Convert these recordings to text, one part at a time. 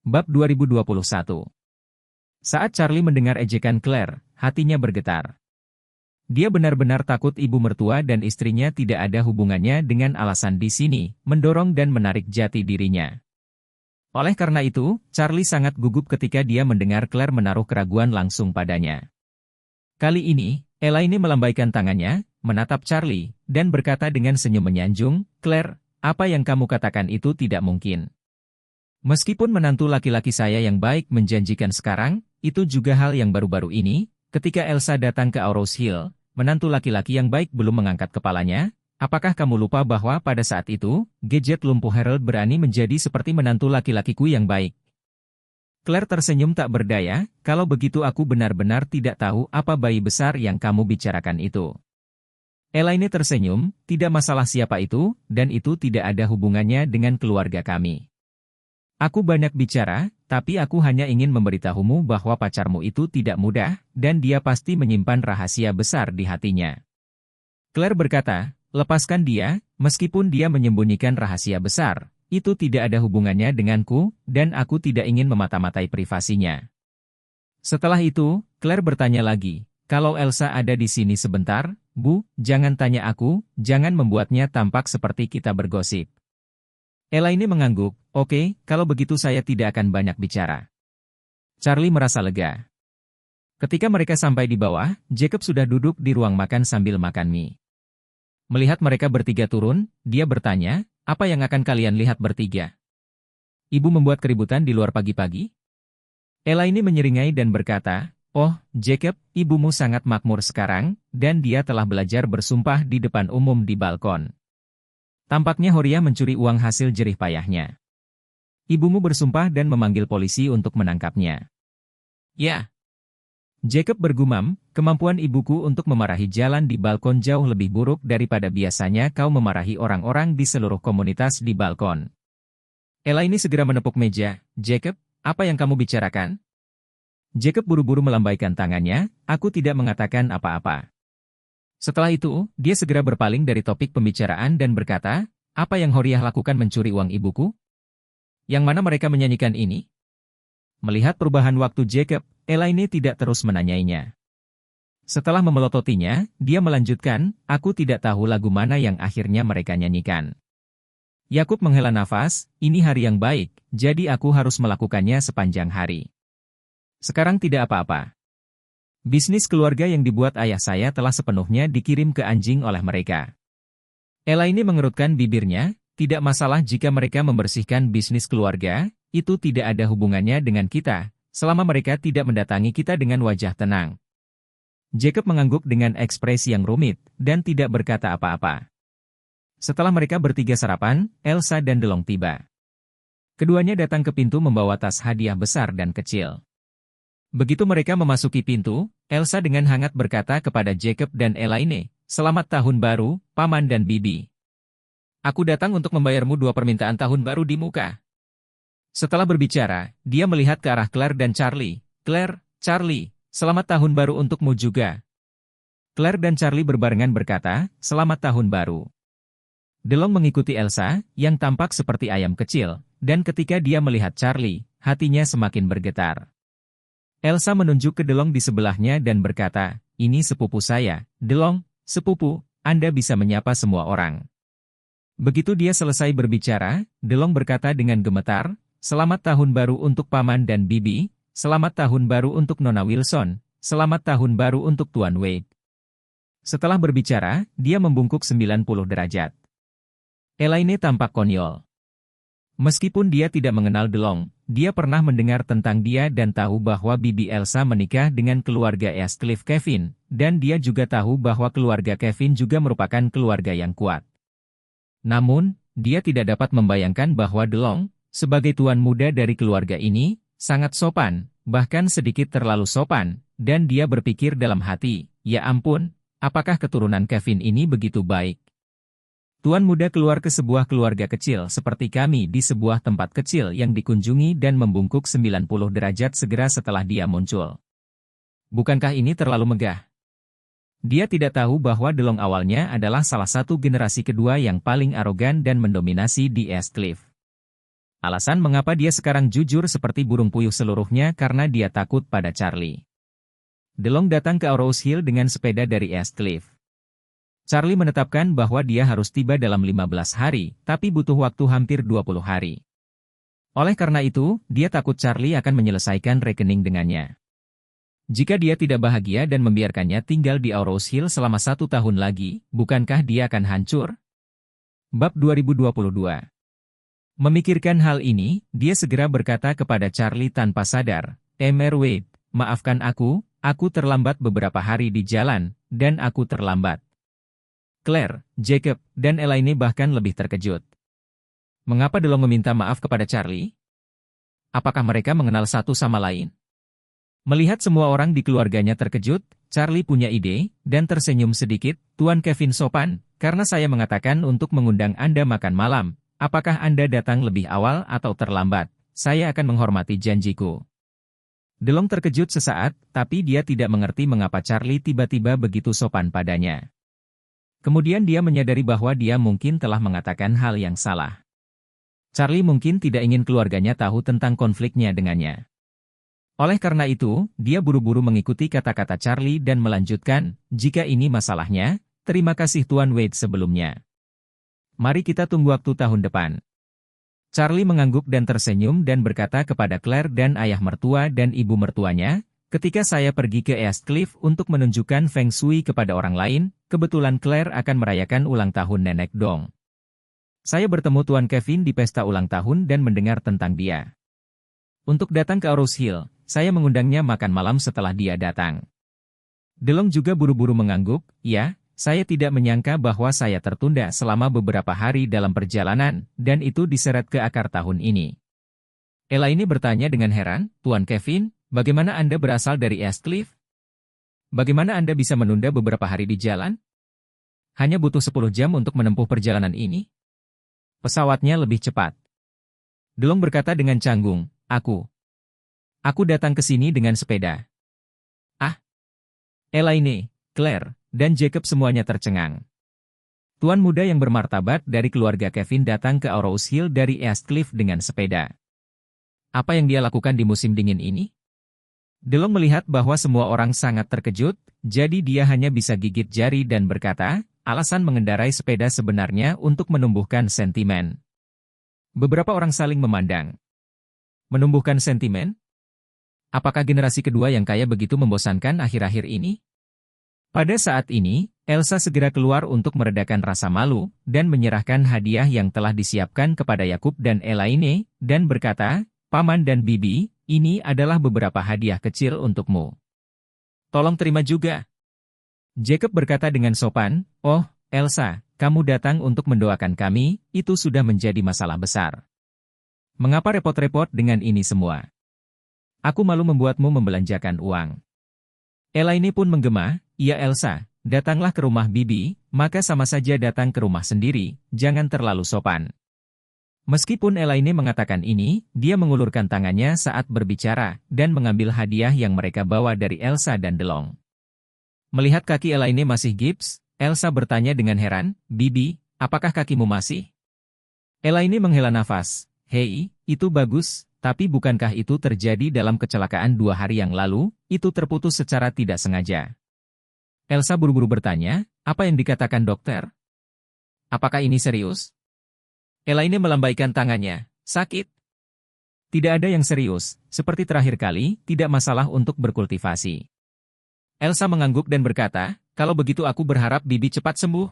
Bab 2021. Saat Charlie mendengar ejekan Claire, hatinya bergetar. Dia benar-benar takut ibu mertua dan istrinya tidak ada hubungannya dengan alasan di sini, mendorong dan menarik jati dirinya. Oleh karena itu, Charlie sangat gugup ketika dia mendengar Claire menaruh keraguan langsung padanya. Kali ini, Elaine melambaikan tangannya, menatap Charlie, dan berkata dengan senyum menyanjung, "Claire, apa yang kamu katakan itu tidak mungkin. Meskipun menantu laki-laki saya yang baik menjanjikan sekarang, itu juga hal yang baru-baru ini, ketika Elsa datang ke Aurous Hill, menantu laki-laki yang baik belum mengangkat kepalanya. Apakah kamu lupa bahwa pada saat itu, gadget lumpuh Harold berani menjadi seperti menantu laki-lakiku yang baik?" Claire tersenyum tak berdaya, "Kalau begitu aku benar-benar tidak tahu apa bayi besar yang kamu bicarakan itu." Elaine tersenyum, "Tidak masalah siapa itu, dan itu tidak ada hubungannya dengan keluarga kami. Aku banyak bicara, tapi aku hanya ingin memberitahumu bahwa pacarmu itu tidak mudah, dan dia pasti menyimpan rahasia besar di hatinya." Claire berkata, "Lepaskan dia, meskipun dia menyembunyikan rahasia besar, itu tidak ada hubungannya denganku, dan aku tidak ingin memata-matai privasinya." Setelah itu, Claire bertanya lagi, "Kalau Elsa ada di sini sebentar, Bu, jangan tanya aku, jangan membuatnya tampak seperti kita bergosip." Elaine mengangguk, "Oke, kalau begitu saya tidak akan banyak bicara." Charlie merasa lega. Ketika mereka sampai di bawah, Jacob sudah duduk di ruang makan sambil makan mie. Melihat mereka bertiga turun, dia bertanya, "Apa yang akan kalian lihat bertiga? Ibu membuat keributan di luar pagi-pagi?" Elaine menyeringai dan berkata, "Oh, Jacob, ibumu sangat makmur sekarang, dan dia telah belajar bersumpah di depan umum di balkon. Tampaknya Horia mencuri uang hasil jerih payahnya. Ibumu bersumpah dan memanggil polisi untuk menangkapnya." "Ya." Jacob bergumam, "Kemampuan ibuku untuk memarahi jalan di balkon jauh lebih buruk daripada biasanya kau memarahi orang-orang di seluruh komunitas di balkon." Elaine segera menepuk meja, "Jacob, apa yang kamu bicarakan?" Jacob buru-buru melambaikan tangannya, "Aku tidak mengatakan apa-apa." Setelah itu, dia segera berpaling dari topik pembicaraan dan berkata, "Apa yang Horiah lakukan mencuri uang ibuku? Yang mana mereka menyanyikan ini?" Melihat perubahan waktu Jacob, Elaine tidak terus menanyainya. Setelah memelototinya, dia melanjutkan, "Aku tidak tahu lagu mana yang akhirnya mereka nyanyikan." Yakub menghela nafas, "Ini hari yang baik, jadi aku harus melakukannya sepanjang hari. Sekarang tidak apa-apa. Bisnis keluarga yang dibuat ayah saya telah sepenuhnya dikirim ke anjing oleh mereka." Elaine mengerutkan bibirnya, "Tidak masalah jika mereka membersihkan bisnis keluarga, itu tidak ada hubungannya dengan kita, selama mereka tidak mendatangi kita dengan wajah tenang." Jacob mengangguk dengan ekspresi yang rumit, dan tidak berkata apa-apa. Setelah mereka bertiga sarapan, Elsa dan DeLong tiba. Keduanya datang ke pintu membawa tas hadiah besar dan kecil. Begitu mereka memasuki pintu, Elsa dengan hangat berkata kepada Jacob dan Elaine, "Selamat tahun baru, Paman dan Bibi. Aku datang untuk membayarmu 2 permintaan tahun baru di muka." Setelah berbicara, dia melihat ke arah Claire dan Charlie. "Claire, Charlie, selamat tahun baru untukmu juga." Claire dan Charlie berbarengan berkata, "Selamat tahun baru." DeLong mengikuti Elsa, yang tampak seperti ayam kecil, dan ketika dia melihat Charlie, hatinya semakin bergetar. Elsa menunjuk ke DeLong di sebelahnya dan berkata, "Ini sepupu saya, DeLong, sepupu, Anda bisa menyapa semua orang." Begitu dia selesai berbicara, DeLong berkata dengan gemetar, "Selamat tahun baru untuk Paman dan Bibi, selamat tahun baru untuk Nona Wilson, selamat tahun baru untuk Tuan Wade." Setelah berbicara, dia membungkuk 90 derajat. Elaine tampak konyol. Meskipun dia tidak mengenal DeLong, dia pernah mendengar tentang dia dan tahu bahwa Bibi Elsa menikah dengan keluarga Eastcliff Kevin, dan dia juga tahu bahwa keluarga Kevin juga merupakan keluarga yang kuat. Namun, dia tidak dapat membayangkan bahwa DeLong, sebagai tuan muda dari keluarga ini, sangat sopan, bahkan sedikit terlalu sopan, dan dia berpikir dalam hati, "Ya ampun, apakah keturunan Kevin ini begitu baik? Tuan muda keluar ke sebuah keluarga kecil seperti kami di sebuah tempat kecil yang dikunjungi dan membungkuk 90 derajat segera setelah dia muncul. Bukankah ini terlalu megah?" Dia tidak tahu bahwa DeLong awalnya adalah salah satu generasi kedua yang paling arogan dan mendominasi di Eastcliff. Alasan mengapa dia sekarang jujur seperti burung puyuh seluruhnya karena dia takut pada Charlie. DeLong datang ke Arrows Hill dengan sepeda dari East Cliff. Charlie menetapkan bahwa dia harus tiba dalam 15 hari, tapi butuh waktu hampir 20 hari. Oleh karena itu, dia takut Charlie akan menyelesaikan rekening dengannya. Jika dia tidak bahagia dan membiarkannya tinggal di Arrows Hill selama 1 tahun lagi, bukankah dia akan hancur? Bab 2022. Memikirkan hal ini, dia segera berkata kepada Charlie tanpa sadar, "Mr. Wade, maafkan aku terlambat beberapa hari di jalan, dan aku terlambat." Claire, Jacob, dan Elaine bahkan lebih terkejut. Mengapa DeLong meminta maaf kepada Charlie? Apakah mereka mengenal satu sama lain? Melihat semua orang di keluarganya terkejut, Charlie punya ide, dan tersenyum sedikit. "Tuan Kevin sopan, karena saya mengatakan untuk mengundang Anda makan malam. Apakah Anda datang lebih awal atau terlambat? Saya akan menghormati janjiku." DeLong terkejut sesaat, tapi dia tidak mengerti mengapa Charlie tiba-tiba begitu sopan padanya. Kemudian dia menyadari bahwa dia mungkin telah mengatakan hal yang salah. Charlie mungkin tidak ingin keluarganya tahu tentang konfliknya dengannya. Oleh karena itu, dia buru-buru mengikuti kata-kata Charlie dan melanjutkan, "Jika ini masalahnya, terima kasih Tuan Wade sebelumnya. Mari kita tunggu waktu tahun depan." Charlie mengangguk dan tersenyum dan berkata kepada Claire dan ayah mertua dan ibu mertuanya, "Ketika saya pergi ke East Cliff untuk menunjukkan Feng Shui kepada orang lain, kebetulan Claire akan merayakan ulang tahun Nenek Dong. Saya bertemu Tuan Kevin di pesta ulang tahun dan mendengar tentang dia. Untuk datang ke Arrows Hill, saya mengundangnya makan malam setelah dia datang." DeLong juga buru-buru mengangguk, "Ya, saya tidak menyangka bahwa saya tertunda selama beberapa hari dalam perjalanan, dan itu diseret ke akar tahun ini." Elaine bertanya dengan heran, "Tuan Kevin, bagaimana Anda berasal dari East Cliff? Bagaimana Anda bisa menunda beberapa hari di jalan? Hanya butuh 10 jam untuk menempuh perjalanan ini? Pesawatnya lebih cepat." DeLong berkata dengan canggung, Aku datang ke sini dengan sepeda." "Ah?" Elaine, Claire, dan Jacob semuanya tercengang. Tuan muda yang bermartabat dari keluarga Kevin datang ke Arrows Hill dari East Cliff dengan sepeda. Apa yang dia lakukan di musim dingin ini? DeLong melihat bahwa semua orang sangat terkejut, jadi dia hanya bisa gigit jari dan berkata, "Alasan mengendarai sepeda sebenarnya untuk menumbuhkan sentimen." Beberapa orang saling memandang. Menumbuhkan sentimen? Apakah generasi kedua yang kaya begitu membosankan akhir-akhir ini? Pada saat ini, Elsa segera keluar untuk meredakan rasa malu, dan menyerahkan hadiah yang telah disiapkan kepada Yakub dan Elaine, dan berkata, "Paman dan Bibi, ini adalah beberapa hadiah kecil untukmu. Tolong terima juga." Jacob berkata dengan sopan, "Oh, Elsa, kamu datang untuk mendoakan kami, itu sudah menjadi masalah besar. Mengapa repot-repot dengan ini semua? Aku malu membuatmu membelanjakan uang." Elaine pun menggema, "Iya Elsa, datanglah ke rumah Bibi, maka sama saja datang ke rumah sendiri, jangan terlalu sopan." Meskipun Elaine mengatakan ini, dia mengulurkan tangannya saat berbicara, dan mengambil hadiah yang mereka bawa dari Elsa dan DeLong. Melihat kaki Elaine masih gips, Elsa bertanya dengan heran, "Bibi, apakah kakimu masih?" Elaine menghela nafas, "Hei, itu bagus. Tapi bukankah itu terjadi dalam kecelakaan 2 hari yang lalu, itu terputus secara tidak sengaja." Elsa buru-buru bertanya, "Apa yang dikatakan dokter? Apakah ini serius?" Elaine melambaikan tangannya, "Sakit? Tidak ada yang serius, seperti terakhir kali, tidak masalah untuk berkultivasi." Elsa mengangguk dan berkata, "Kalau begitu aku berharap Bibi cepat sembuh."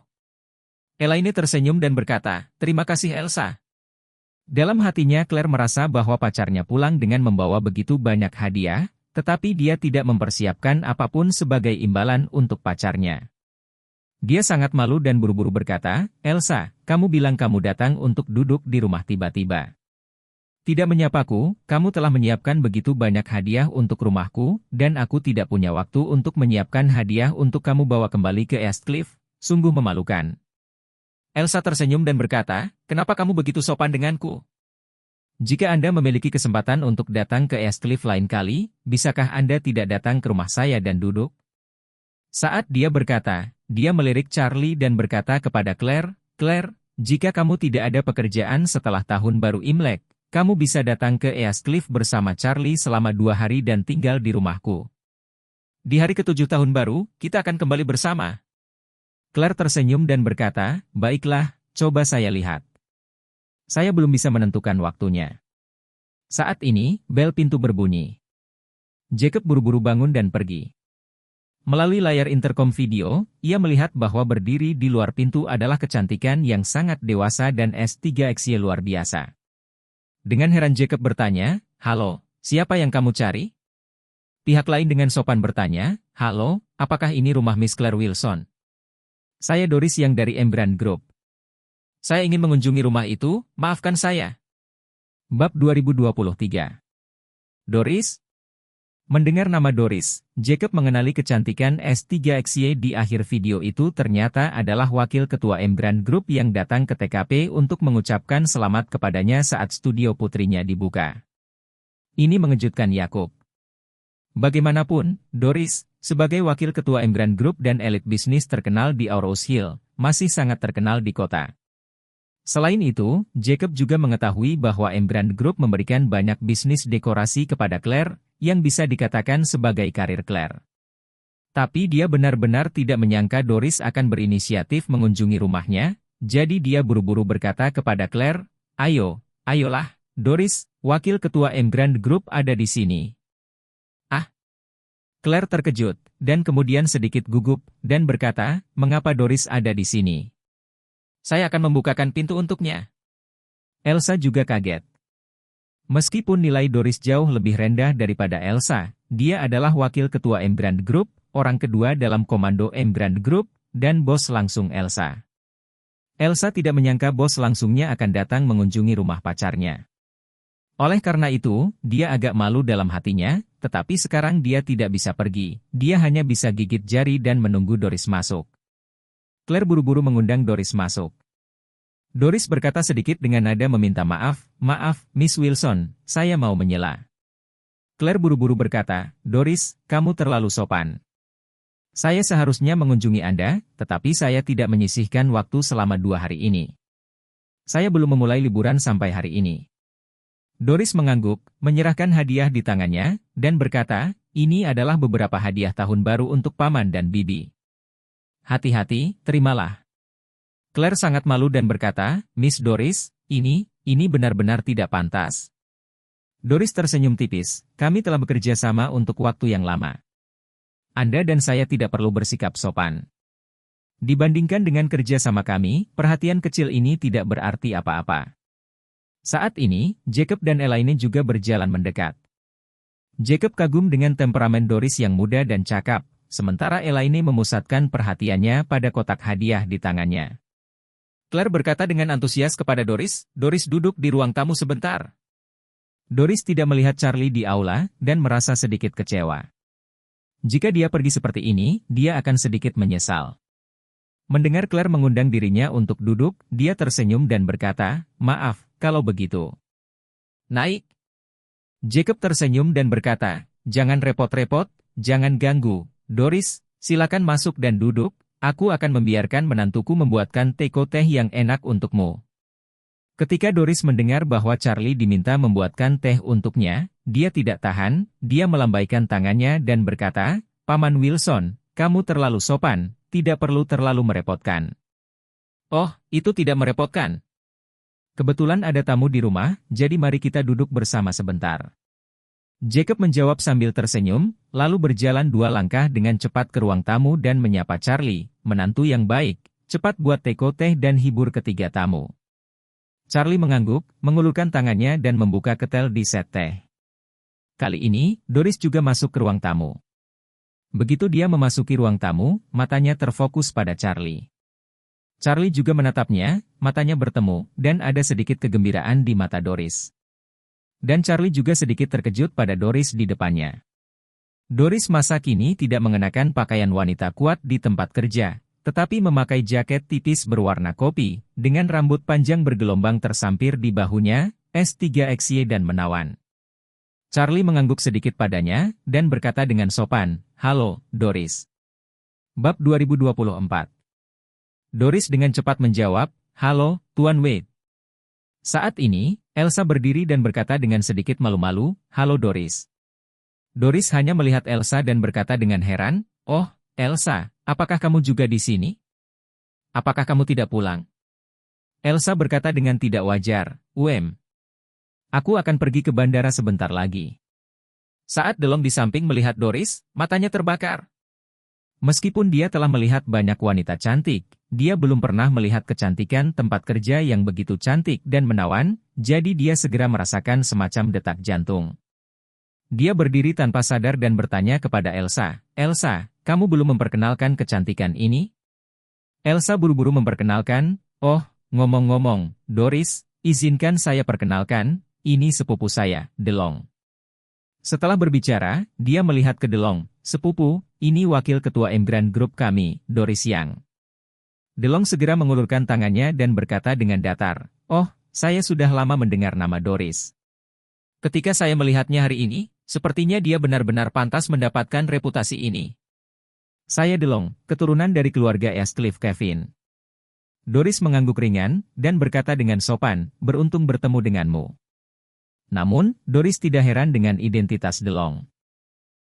Elaine tersenyum dan berkata, "Terima kasih Elsa." Dalam hatinya Claire merasa bahwa pacarnya pulang dengan membawa begitu banyak hadiah, tetapi dia tidak mempersiapkan apapun sebagai imbalan untuk pacarnya. Dia sangat malu dan buru-buru berkata, "Elsa, kamu bilang kamu datang untuk duduk di rumah tiba-tiba. Tidak menyapaku, kamu telah menyiapkan begitu banyak hadiah untuk rumahku, dan aku tidak punya waktu untuk menyiapkan hadiah untuk kamu bawa kembali ke East Cliff, sungguh memalukan." Elsa tersenyum dan berkata, "Kenapa kamu begitu sopan denganku? Jika Anda memiliki kesempatan untuk datang ke East Cliff lain kali, bisakah Anda tidak datang ke rumah saya dan duduk?" Saat dia berkata, dia melirik Charlie dan berkata kepada Claire, "Claire, jika kamu tidak ada pekerjaan setelah tahun baru Imlek, kamu bisa datang ke East Cliff bersama Charlie selama 2 hari dan tinggal di rumahku. Di hari ke-7 tahun baru, kita akan kembali bersama. Claire tersenyum dan berkata, baiklah, coba saya lihat. Saya belum bisa menentukan waktunya. Saat ini, bel pintu berbunyi. Jacob buru-buru bangun dan pergi. Melalui layar intercom video, ia melihat bahwa berdiri di luar pintu adalah kecantikan yang sangat dewasa dan S3XY luar biasa. Dengan heran Jacob bertanya, halo, siapa yang kamu cari? Pihak lain dengan sopan bertanya, halo, apakah ini rumah Miss Claire Wilson? Saya Doris yang dari Embran Group. Saya ingin mengunjungi rumah itu, maafkan saya. Bab 2023. Doris? Mendengar nama Doris, Jacob mengenali kecantikan S3XY di akhir video itu ternyata adalah wakil ketua Embran Group yang datang ke TKP untuk mengucapkan selamat kepadanya saat studio putrinya dibuka. Ini mengejutkan Yakub. Bagaimanapun, Doris, sebagai wakil ketua Embran Group dan elit bisnis terkenal di Aurous Hill, masih sangat terkenal di kota. Selain itu, Jacob juga mengetahui bahwa Embran Group memberikan banyak bisnis dekorasi kepada Claire, yang bisa dikatakan sebagai karir Claire. Tapi dia benar-benar tidak menyangka Doris akan berinisiatif mengunjungi rumahnya, jadi dia buru-buru berkata kepada Claire, ayolah, Doris, wakil ketua Embran Group ada di sini. Ah! Claire terkejut, dan kemudian sedikit gugup, dan berkata, mengapa Doris ada di sini? Saya akan membukakan pintu untuknya. Elsa juga kaget. Meskipun nilai Doris jauh lebih rendah daripada Elsa, dia adalah wakil ketua Embran Group, orang kedua dalam komando Embran Group, dan bos langsung Elsa. Elsa tidak menyangka bos langsungnya akan datang mengunjungi rumah pacarnya. Oleh karena itu, dia agak malu dalam hatinya, tetapi sekarang dia tidak bisa pergi, dia hanya bisa gigit jari dan menunggu Doris masuk. Claire buru-buru mengundang Doris masuk. Doris berkata sedikit dengan nada meminta maaf, Miss Wilson, saya mau menyela. Claire buru-buru berkata, Doris, kamu terlalu sopan. Saya seharusnya mengunjungi Anda, tetapi saya tidak menyisihkan waktu selama 2 hari ini. Saya belum memulai liburan sampai hari ini. Doris mengangguk, menyerahkan hadiah di tangannya, dan berkata, ini adalah beberapa hadiah tahun baru untuk Paman dan Bibi. Hati-hati, terimalah. Claire sangat malu dan berkata, Miss Doris, ini benar-benar tidak pantas. Doris tersenyum tipis, kami telah bekerja sama untuk waktu yang lama. Anda dan saya tidak perlu bersikap sopan. Dibandingkan dengan kerja sama kami, perhatian kecil ini tidak berarti apa-apa. Saat ini, Jacob dan Elaine juga berjalan mendekat. Jacob kagum dengan temperamen Doris yang muda dan cakap, sementara Elaine memusatkan perhatiannya pada kotak hadiah di tangannya. Claire berkata dengan antusias kepada Doris, Doris duduk di ruang tamu sebentar. Doris tidak melihat Charlie di aula, dan merasa sedikit kecewa. Jika dia pergi seperti ini, dia akan sedikit menyesal. Mendengar Claire mengundang dirinya untuk duduk, dia tersenyum dan berkata, maaf, kalau begitu. Naik. Jacob tersenyum dan berkata, jangan repot-repot, jangan ganggu, Doris, silakan masuk dan duduk. Aku akan membiarkan menantuku membuatkan teko teh yang enak untukmu. Ketika Doris mendengar bahwa Charlie diminta membuatkan teh untuknya, dia tidak tahan, dia melambaikan tangannya dan berkata, Paman Wilson, kamu terlalu sopan, tidak perlu terlalu merepotkan. Oh, itu tidak merepotkan. Kebetulan ada tamu di rumah, jadi mari kita duduk bersama sebentar. Jacob menjawab sambil tersenyum, lalu berjalan 2 langkah dengan cepat ke ruang tamu dan menyapa Charlie, menantu yang baik, cepat buat teko teh dan hibur ketiga tamu. Charlie mengangguk, mengulurkan tangannya dan membuka ketel di set teh. Kali ini, Doris juga masuk ke ruang tamu. Begitu dia memasuki ruang tamu, matanya terfokus pada Charlie. Charlie juga menatapnya, matanya bertemu, dan ada sedikit kegembiraan di mata Doris. Dan Charlie juga sedikit terkejut pada Doris di depannya. Doris masa kini tidak mengenakan pakaian wanita kuat di tempat kerja, tetapi memakai jaket tipis berwarna kopi, dengan rambut panjang bergelombang tersampir di bahunya, S3XY dan menawan. Charlie mengangguk sedikit padanya, dan berkata dengan sopan, halo, Doris. Bab 2024. Doris dengan cepat menjawab, halo, Tuan Wade. Saat ini, Elsa berdiri dan berkata dengan sedikit malu-malu, "Halo Doris." Doris hanya melihat Elsa dan berkata dengan heran, "Oh, Elsa, apakah kamu juga di sini? Apakah kamu tidak pulang?" Elsa berkata dengan tidak wajar, Aku akan pergi ke bandara sebentar lagi." Saat DeLong di samping melihat Doris, matanya terbakar. Meskipun dia telah melihat banyak wanita cantik, dia belum pernah melihat kecantikan tempat kerja yang begitu cantik dan menawan, jadi dia segera merasakan semacam detak jantung. Dia berdiri tanpa sadar dan bertanya kepada Elsa, "Elsa, kamu belum memperkenalkan kecantikan ini?" Elsa buru-buru memperkenalkan, "Oh, ngomong-ngomong, Doris, izinkan saya perkenalkan, ini sepupu saya, DeLong." Setelah berbicara, dia melihat ke DeLong, "Sepupu, ini wakil ketua Emgrand Group kami, Doris Yang." DeLong segera mengulurkan tangannya dan berkata dengan datar, "Oh, saya sudah lama mendengar nama Doris. Ketika saya melihatnya hari ini, sepertinya dia benar-benar pantas mendapatkan reputasi ini. Saya DeLong, keturunan dari keluarga Eastcliff Kevin." Doris mengangguk ringan, dan berkata dengan sopan, "Beruntung bertemu denganmu." Namun, Doris tidak heran dengan identitas DeLong.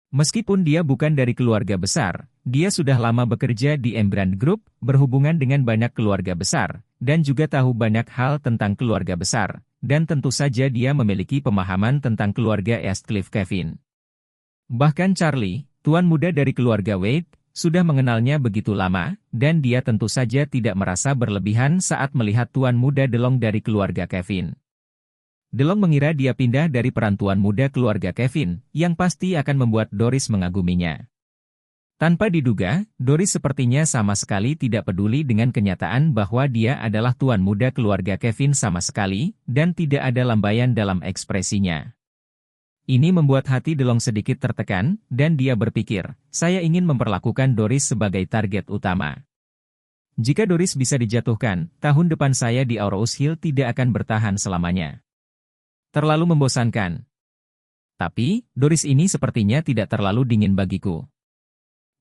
Meskipun dia bukan dari keluarga besar, dia sudah lama bekerja di Emgrand Group, berhubungan dengan banyak keluarga besar, dan juga tahu banyak hal tentang keluarga besar, dan tentu saja dia memiliki pemahaman tentang keluarga Eastcliff Kevin. Bahkan Charlie, tuan muda dari keluarga Wade, sudah mengenalnya begitu lama, dan dia tentu saja tidak merasa berlebihan saat melihat tuan muda DeLong dari keluarga Kevin. DeLong mengira dia pindah dari perantuan muda keluarga Kevin, yang pasti akan membuat Doris mengaguminya. Tanpa diduga, Doris sepertinya sama sekali tidak peduli dengan kenyataan bahwa dia adalah tuan muda keluarga Kevin sama sekali, dan tidak ada lambaian dalam ekspresinya. Ini membuat hati DeLong sedikit tertekan, dan dia berpikir, "Saya ingin memperlakukan Doris sebagai target utama. Jika Doris bisa dijatuhkan, tahun depan saya di Aurous Hill tidak akan bertahan selamanya. Terlalu membosankan. Tapi, Doris ini sepertinya tidak terlalu dingin bagiku.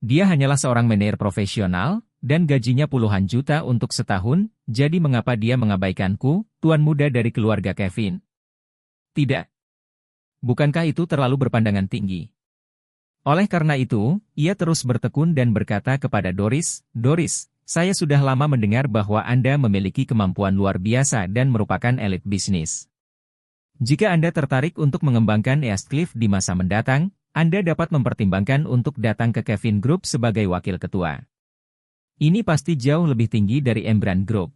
Dia hanyalah seorang manajer profesional, dan gajinya puluhan juta untuk setahun, jadi mengapa dia mengabaikanku, tuan muda dari keluarga Kevin? Tidak. Bukankah itu terlalu berpandangan tinggi?" Oleh karena itu, ia terus bertekun dan berkata kepada Doris, "Doris, saya sudah lama mendengar bahwa Anda memiliki kemampuan luar biasa dan merupakan elit bisnis. Jika Anda tertarik untuk mengembangkan Eastcliff di masa mendatang, Anda dapat mempertimbangkan untuk datang ke Kevin Group sebagai wakil ketua. Ini pasti jauh lebih tinggi dari Emgrand Group."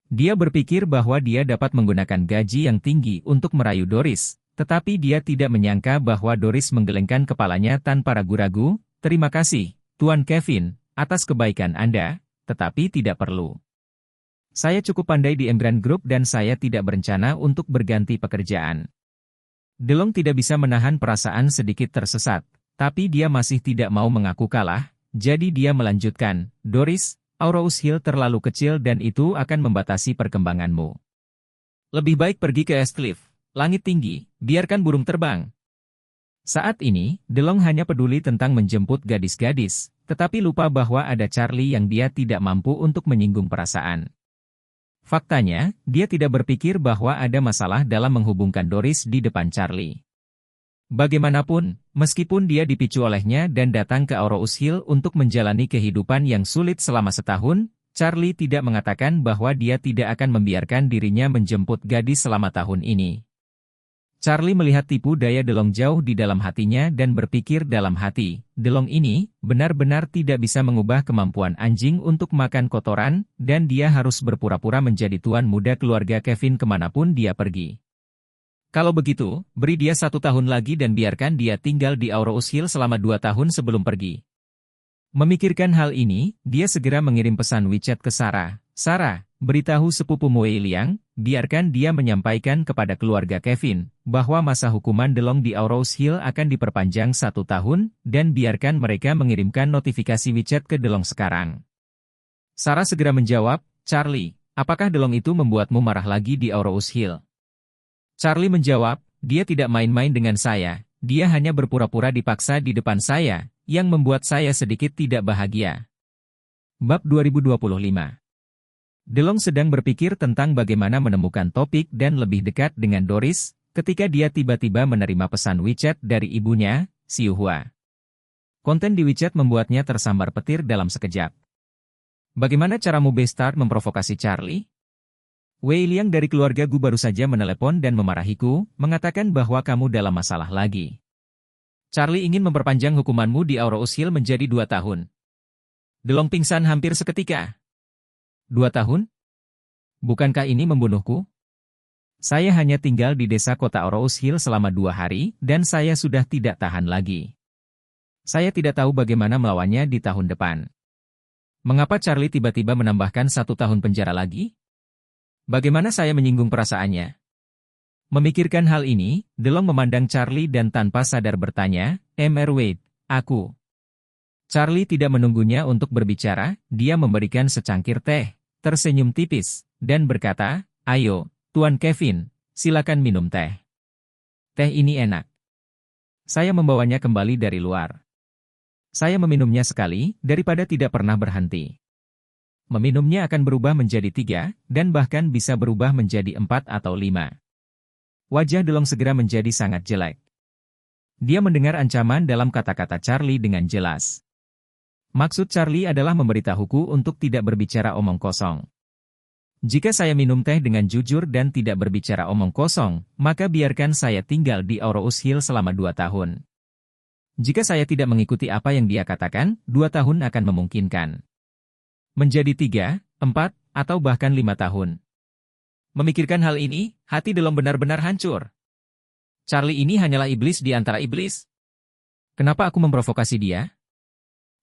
Dia berpikir bahwa dia dapat menggunakan gaji yang tinggi untuk merayu Doris, tetapi dia tidak menyangka bahwa Doris menggelengkan kepalanya tanpa ragu-ragu, "Terima kasih, Tuan Kevin, atas kebaikan Anda, tetapi tidak perlu. Saya cukup pandai di Emgrand Group dan saya tidak berencana untuk berganti pekerjaan." DeLong tidak bisa menahan perasaan sedikit tersesat, tapi dia masih tidak mau mengaku kalah, jadi dia melanjutkan, "Doris, Aurous Hill terlalu kecil dan itu akan membatasi perkembanganmu. Lebih baik pergi ke Eastcliff, langit tinggi, biarkan burung terbang." Saat ini, DeLong hanya peduli tentang menjemput gadis-gadis, tetapi lupa bahwa ada Charlie yang dia tidak mampu untuk menyinggung perasaan. Faktanya, dia tidak berpikir bahwa ada masalah dalam menghubungkan Doris di depan Charlie. Bagaimanapun, meskipun dia dipicu olehnya dan datang ke Aurous Hill untuk menjalani kehidupan yang sulit selama setahun, Charlie tidak mengatakan bahwa dia tidak akan membiarkan dirinya menjemput gadis selama tahun ini. Charlie melihat tipu daya DeLong jauh di dalam hatinya dan berpikir dalam hati, DeLong ini benar-benar tidak bisa mengubah kemampuan anjing untuk makan kotoran, dan dia harus berpura-pura menjadi tuan muda keluarga Kevin kemanapun dia pergi. Kalau begitu, beri dia 1 tahun lagi dan biarkan dia tinggal di Aurous Hill selama 2 tahun sebelum pergi. Memikirkan hal ini, dia segera mengirim pesan WeChat ke Sarah. "Sarah, beritahu sepupu Wei Liang, biarkan dia menyampaikan kepada keluarga Kevin, bahwa masa hukuman DeLong di Aurous Hill akan diperpanjang 1 tahun, dan biarkan mereka mengirimkan notifikasi WeChat ke DeLong sekarang." Sarah segera menjawab, "Charlie, apakah DeLong itu membuatmu marah lagi di Aurous Hill?" Charlie menjawab, "Dia tidak main-main dengan saya, dia hanya berpura-pura dipaksa di depan saya, yang membuat saya sedikit tidak bahagia." Bab 2025. DeLong sedang berpikir tentang bagaimana menemukan topik dan lebih dekat dengan Doris, ketika dia tiba-tiba menerima pesan WeChat dari ibunya, Xiuhua. Konten di WeChat membuatnya tersambar petir dalam sekejap. Bagaimana caramu Bestart memprovokasi Charlie? Wei Liang dari keluarga Gu baru saja menelepon dan memarahiku, mengatakan bahwa kamu dalam masalah lagi. Charlie ingin memperpanjang hukumanmu di Aurous Hill menjadi 2 tahun. DeLong pingsan hampir seketika. 2 tahun? Bukankah ini membunuhku? Saya hanya tinggal di desa kota Aurous Hill selama 2 hari, dan saya sudah tidak tahan lagi. Saya tidak tahu bagaimana melawannya di tahun depan. Mengapa Charlie tiba-tiba menambahkan 1 tahun penjara lagi? Bagaimana saya menyinggung perasaannya? Memikirkan hal ini, DeLong memandang Charlie dan tanpa sadar bertanya, Mr. Wade, aku. Charlie tidak menunggunya untuk berbicara, dia memberikan secangkir teh, tersenyum tipis, dan berkata, ayo, Tuan Kevin, silakan minum teh. Teh ini enak. Saya membawanya kembali dari luar. Saya meminumnya sekali, daripada tidak pernah berhenti. Meminumnya akan berubah menjadi 3, dan bahkan bisa berubah menjadi 4 atau 5. Wajah DeLong segera menjadi sangat jelek. Dia mendengar ancaman dalam kata-kata Charlie dengan jelas. Maksud Charlie adalah memberitahuku untuk tidak berbicara omong kosong. Jika saya minum teh dengan jujur dan tidak berbicara omong kosong, maka biarkan saya tinggal di Aurous Hill selama 2 tahun. Jika saya tidak mengikuti apa yang dia katakan, 2 tahun akan memungkinkan. Menjadi 3, 4, atau bahkan 5 tahun. Memikirkan hal ini, hati DeLong benar-benar hancur. Charlie ini hanyalah iblis di antara iblis. Kenapa aku memprovokasi dia?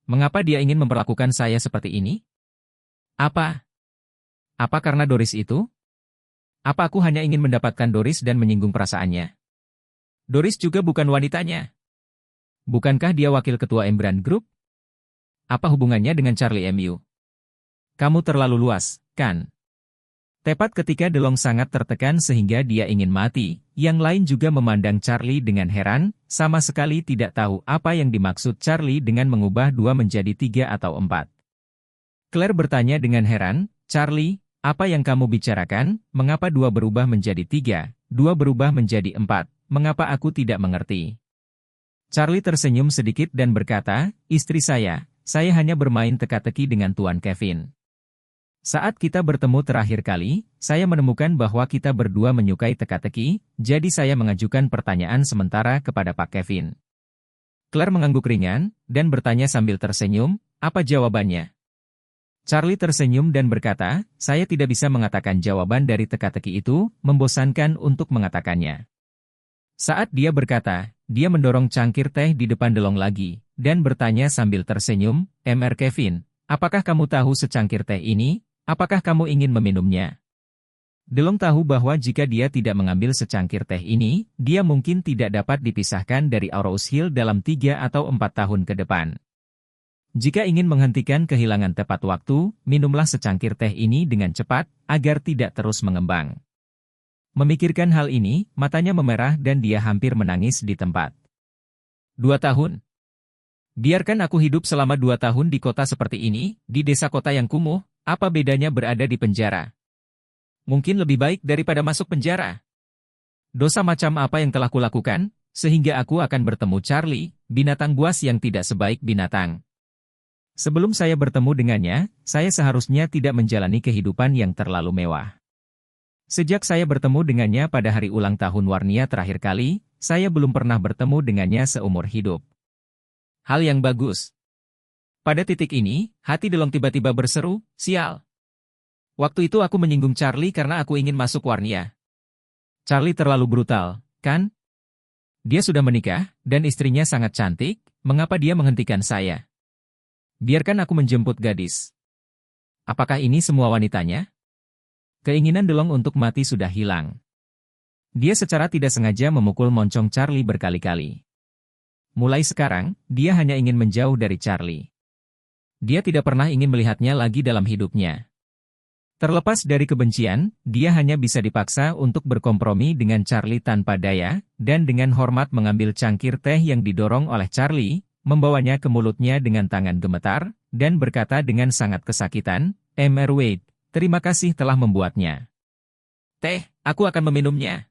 Mengapa dia ingin memperlakukan saya seperti ini? Apa? Apa karena Doris itu? Apa aku hanya ingin mendapatkan Doris dan menyinggung perasaannya? Doris juga bukan wanitanya. Bukankah dia wakil ketua Embran Group? Apa hubungannya dengan Charlie MU? Kamu terlalu luas, kan? Tepat ketika DeLong sangat tertekan sehingga dia ingin mati, yang lain juga memandang Charlie dengan heran, sama sekali tidak tahu apa yang dimaksud Charlie dengan mengubah 2 menjadi 3 atau 4. Claire bertanya dengan heran, Charlie, apa yang kamu bicarakan, mengapa 2 berubah menjadi 3, 2 berubah menjadi 4, mengapa aku tidak mengerti? Charlie tersenyum sedikit dan berkata, istri saya hanya bermain teka-teki dengan Tuan Kevin. Saat kita bertemu terakhir kali, saya menemukan bahwa kita berdua menyukai teka-teki, jadi saya mengajukan pertanyaan sementara kepada Pak Kevin. Claire mengangguk ringan, dan bertanya sambil tersenyum, apa jawabannya? Charlie tersenyum dan berkata, saya tidak bisa mengatakan jawaban dari teka-teki itu, membosankan untuk mengatakannya. Saat dia berkata, dia mendorong cangkir teh di depan DeLong lagi, dan bertanya sambil tersenyum, Mr. Kevin, apakah kamu tahu secangkir teh ini? Apakah kamu ingin meminumnya? DeLong tahu bahwa jika dia tidak mengambil secangkir teh ini, dia mungkin tidak dapat dipisahkan dari Aurous Hill dalam 3 atau 4 tahun ke depan. Jika ingin menghentikan kehilangan tepat waktu, minumlah secangkir teh ini dengan cepat, agar tidak terus mengembang. Memikirkan hal ini, matanya memerah dan dia hampir menangis di tempat. 2 tahun. Biarkan aku hidup selama 2 tahun di kota seperti ini, di desa kota yang kumuh. Apa bedanya berada di penjara? Mungkin lebih baik daripada masuk penjara. Dosa macam apa yang telah kulakukan, sehingga aku akan bertemu Charlie, binatang buas yang tidak sebaik binatang. Sebelum saya bertemu dengannya, saya seharusnya tidak menjalani kehidupan yang terlalu mewah. Sejak saya bertemu dengannya pada hari ulang tahun Warnia terakhir kali, saya belum pernah bertemu dengannya seumur hidup. Hal yang bagus. Pada titik ini, hati DeLong tiba-tiba berseru, sial. Waktu itu aku menyinggung Charlie karena aku ingin masuk Warnia. Charlie terlalu brutal, kan? Dia sudah menikah, dan istrinya sangat cantik, mengapa dia menghentikan saya? Biarkan aku menjemput gadis. Apakah ini semua wanitanya? Keinginan DeLong untuk mati sudah hilang. Dia secara tidak sengaja memukul moncong Charlie berkali-kali. Mulai sekarang, dia hanya ingin menjauh dari Charlie. Dia tidak pernah ingin melihatnya lagi dalam hidupnya. Terlepas dari kebencian, dia hanya bisa dipaksa untuk berkompromi dengan Charlie tanpa daya, dan dengan hormat mengambil cangkir teh yang didorong oleh Charlie, membawanya ke mulutnya dengan tangan gemetar, dan berkata dengan sangat kesakitan, Mr. Wade, Terima kasih telah membuatnya. Teh, aku akan meminumnya.